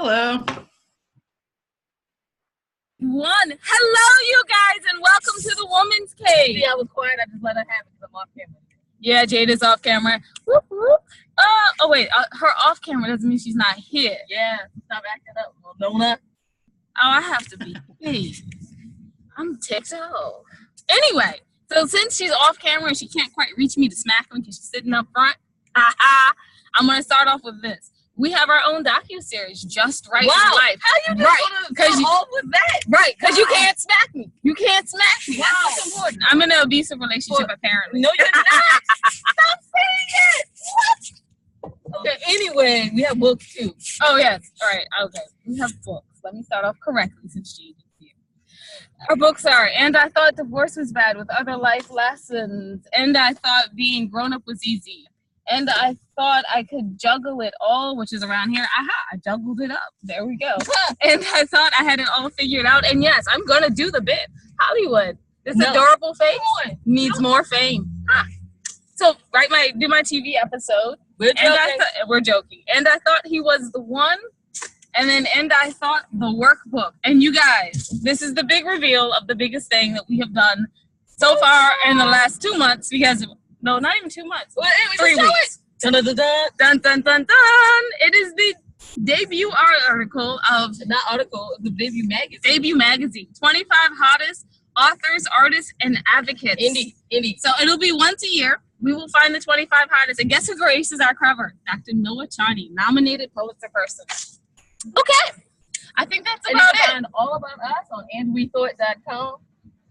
Hello. Hello, you guys, and welcome to the Woman's Cave. See, I was quiet. I just let her have it because I'm off camera. Yeah, Jade is off camera. Whoop, whoop. Her off camera doesn't mean she's not here. Yeah, stop acting up, Donut. Oh, I have to be. Hey, I'm ticked off. Anyway, so since she's off camera and she can't quite reach me to smack me because she's sitting up front, I'm going to start off with this. We have our own docuseries, Just Right in Life. How you just come off with that? Right, because you can't smack me. You can't smack me. Wow. That's what's important. I'm in an abusive relationship, apparently. No, you're not. Stop saying it. What? Okay, anyway, we have books too. Oh, yes. All right. Okay. We have books. Let me start off correctly since Jade is here. Our books are And I Thought Divorce Was Bad with Other Life Lessons. And I Thought Being Grown Up Was Easy. And I Thought I Could Juggle It All, which is around here. I juggled it up. There we go. And I Thought I Had It All Figured Out. And yes, I'm going to do the bit. Hollywood. This adorable face needs more fame. So, do my TV episode. We're joking. And I Thought He Was the One. And I Thought the Workbook. And you guys, this is the big reveal of the biggest thing that we have done so far in the last 2 months because... No, not even 2 months. Well, 3 weeks. Dun, dun, dun, dun. Dun, dun, dun, dun. It is the debut article of... Not article, the debut magazine. Debut magazine. 25 hottest authors, artists, and advocates. Indie. So it'll be once a year. We will find the 25 hottest. And guess who graces our cover? Dr. Noah Charney, nominated Pulitzer person. Okay. I think that's about it. Find all about us on andwethought.com.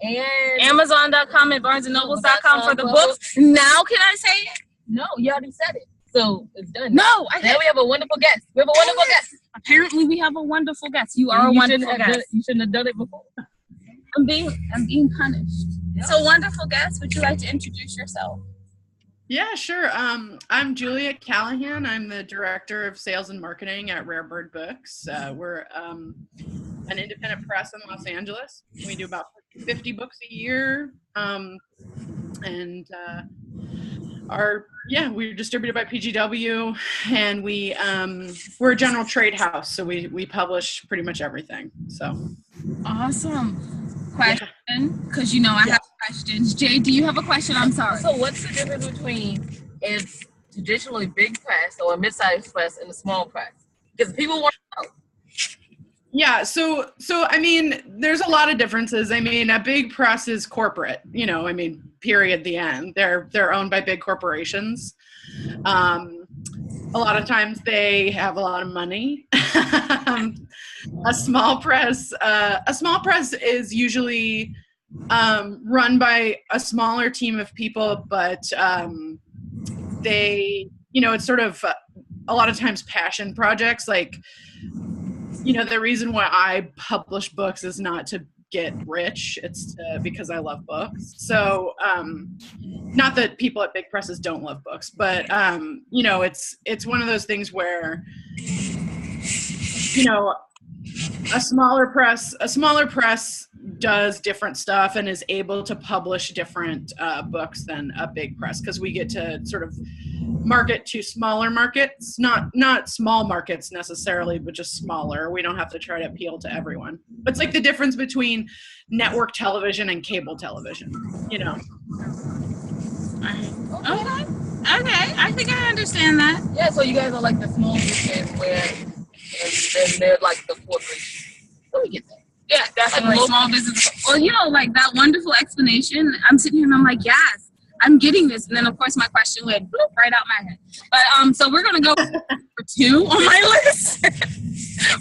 And Amazon.com and BarnesandNobles.com for the books. Now can I say it? No, you already said it. So it's done. No, now we have a wonderful guest. We have a wonderful guest. Apparently we have a wonderful guest. You are a wonderful guest. You shouldn't have done it before. I'm being punished. Yep. So wonderful guest, would you like to introduce yourself? Yeah, sure. I'm Julia Callahan. I'm the Director of Sales and Marketing at Rarebird Books. We're an independent press in Los Angeles. We do about 50 books a year. We're distributed by PGW, and we're a general trade house, so we publish pretty much everything. So awesome. Question, because I have questions. Jay, do you have a question? I'm sorry. So what's the difference between a traditionally big press or a mid-sized press and a small press? Because people want to know. Yeah, so I mean, there's a lot of differences. I mean, a big press is corporate, period, the end. They're owned by big corporations. A lot of times they have a lot of money. A small press is usually run by a smaller team of people, but it's sort of a lot of times passion projects. Like, the reason why I publish books is not to get rich. It's because I love books. So, not that people at big presses don't love books, but it's one of those things where, a smaller press does different stuff and is able to publish different books than a big press, because we get to sort of market to smaller markets, not small markets necessarily, but just smaller. We don't have to try to appeal to everyone. It's like the difference between network television and cable television, Okay, I think I understand that. Yeah, so you guys are like the small business where they're like the corporation. Let me get that. Yeah, definitely. Small business. Well, like that wonderful explanation, I'm sitting here and I'm like, yes, I'm getting this. And then, of course, my question went bloop, right out my head. But so we're going to go for 2 on my list.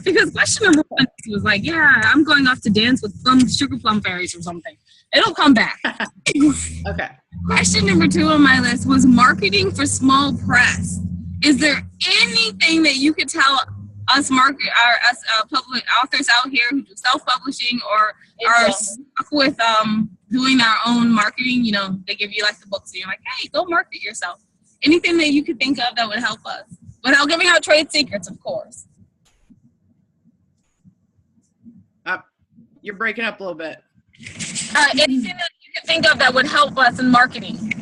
Because question number 1 was like, yeah, I'm going off to dance with sugar plum fairies or something. It'll come back. Okay. Question number 2 on my list was marketing for small press. Is there anything that you could tell us public authors out here who do self-publishing or are stuck with doing our own marketing? They give you like the books and you're like, hey, go market yourself. Anything that you could think of that would help us without giving out trade secrets, of course. You're breaking up a little bit. Anything that you could think of that would help us in marketing.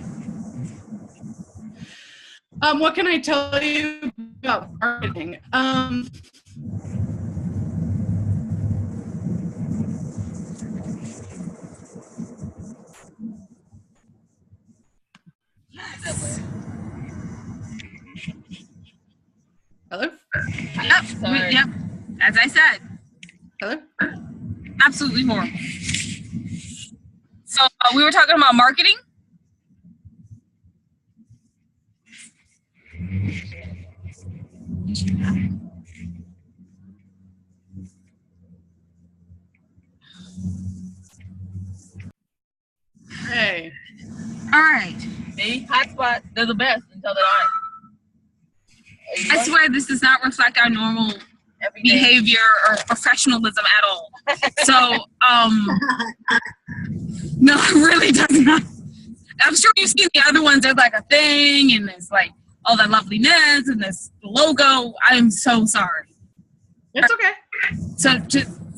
What can I tell you about marketing? that way. Hello? Yep. As I said, Hello? absolutely horrible. So we were talking about marketing. Hey. All right. See, hotspots, they're the best until they aren't. I swear this does not reflect our normal behavior or professionalism at all. So, no, it really does not. I'm sure you've seen the other ones. There's like a thing, and there's like all that loveliness, and this logo. I am so sorry. It's okay. So,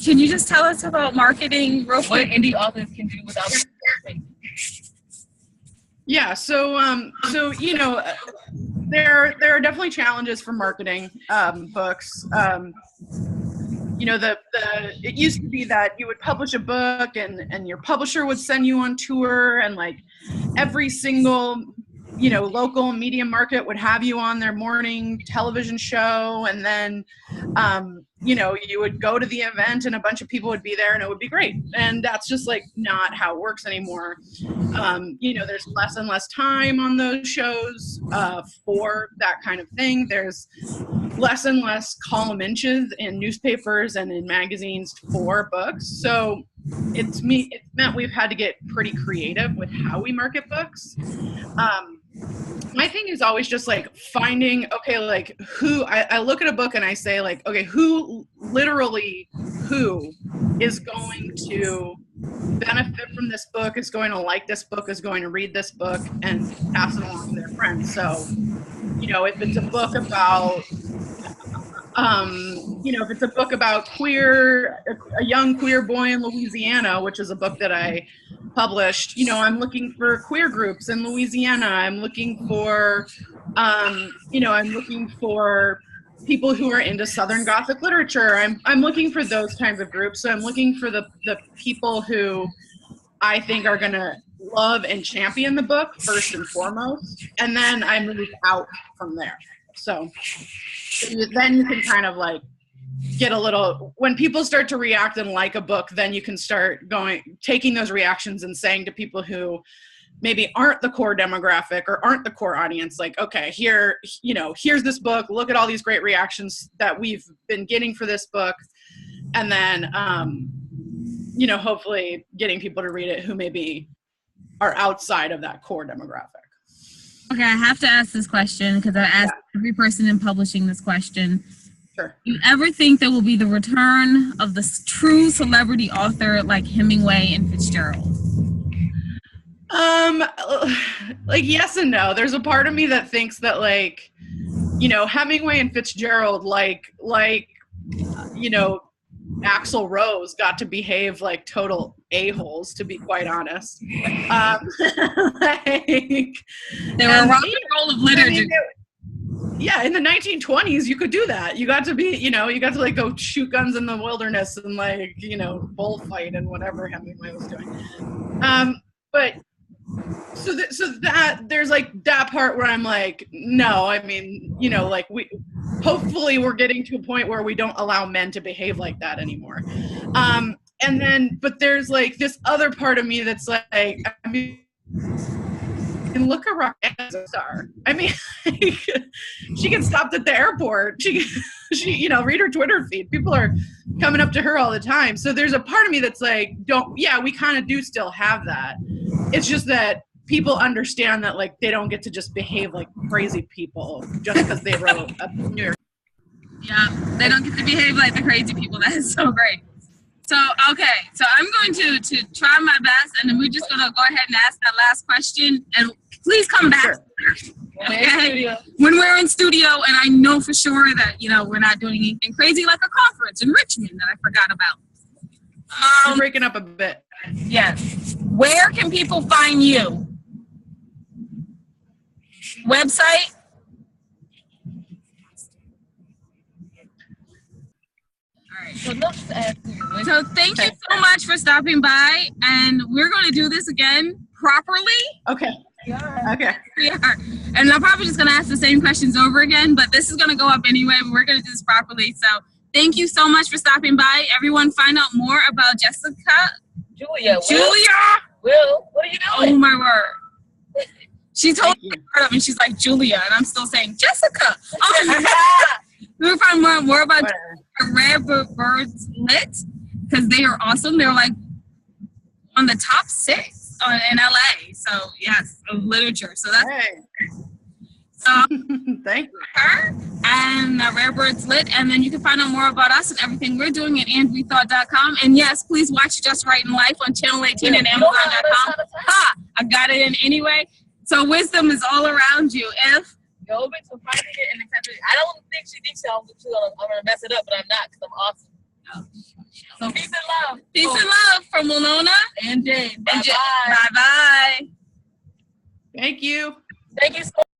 can you just tell us about marketing real quick? What indie authors can do without Yeah, so you know, there are definitely challenges for marketing books. You know, it used to be that you would publish a book and your publisher would send you on tour, and like every single, you know, local media market would have you on their morning television show, and then you know, you would go to the event and a bunch of people would be there and it would be great. And that's just like not how it works anymore. You know, there's less and less time on those shows for that kind of thing. There's less and less column inches in newspapers and in magazines for books. So it's meant we've had to get pretty creative with how we market books. My thing is always just like finding, okay, like who, I look at a book and I say like, okay, who is going to benefit from this book, is going to like this book, is going to read this book and pass it along to their friends. So, you know, if it's a book about, you know, if it's a book about a young queer boy in Louisiana, which is a book that I published, you know, I'm looking for queer groups in Louisiana. I'm looking for, you know, I'm looking for people who are into Southern Gothic literature. I'm looking for those kinds of groups. So I'm looking for the people who I think are going to love and champion the book first and foremost. And then I move out from there. So then you can kind of like get a little, when people start to react and like a book, then you can start taking those reactions and saying to people who maybe aren't the core demographic or aren't the core audience, like, okay, here, you know, here's this book, look at all these great reactions that we've been getting for this book. And then, you know, hopefully getting people to read it who maybe are outside of that core demographic. Okay, I have to ask this question because I asked every person in publishing this question. Sure. Do you ever think there will be the return of the true celebrity author like Hemingway and Fitzgerald? Like yes and no. There's a part of me that thinks that, like, you know, Hemingway and Fitzgerald, like you know, Axl Rose got to behave like total a-holes, to be quite honest. Like, they were rock and roll of literature. Yeah, in the 1920s, you could do that. You got to be, you know, you got to like go shoot guns in the wilderness and like, you know, bullfight and whatever Hemingway was doing. But so that there's like that part where I'm like, no, I mean, you know, like hopefully we're getting to a point where we don't allow men to behave like that anymore. And then, but there's like this other part of me that's like, I mean, look at Roxanne Star. I mean, she gets stopped at the airport. She, you know, read her Twitter feed. People are coming up to her all the time. So there's a part of me that's like, we kind of do still have that. It's just that people understand that, like, they don't get to just behave like crazy people just because they wrote a New York. Yeah, they don't get to behave like the crazy people. That is so great. So, okay, so I'm going to try my best, and then we're just going to go ahead and ask that last question, and please come back. Sure. Okay? When we're in studio, and I know for sure that, you know, we're not doing anything crazy like a conference in Richmond that I forgot about. We're breaking up a bit. Yes. Where can people find you? Website? So thank you so much for stopping by, and we're going to do this again properly. Okay. Okay. We are. And I'm probably just going to ask the same questions over again, but this is going to go up anyway. We're going to do this properly. So thank you so much for stopping by. Everyone, find out more about Jessica. Julia. Will, what are you doing? Oh, my word. She told me part of it, and she's like, Julia, and I'm still saying, Jessica. We'll find more about Rarebirds Lit, because they are awesome. They're like on the top 6 in LA. So, yes, of literature. So that's thank you. Her and Rarebirds Lit, and then you can find out more about us and everything we're doing at andwethought.com. And yes, please watch Just Right in Life on Channel 18 and Amazon.com. I got it in anyway. So wisdom is all around you. If you're open to finding it in the country, I don't think she thinks I'm gonna mess it up, but I'm not, because I'm awesome. So peace and love. Peace and love from Winona and Jane. Bye bye. Thank you. Thank you so much.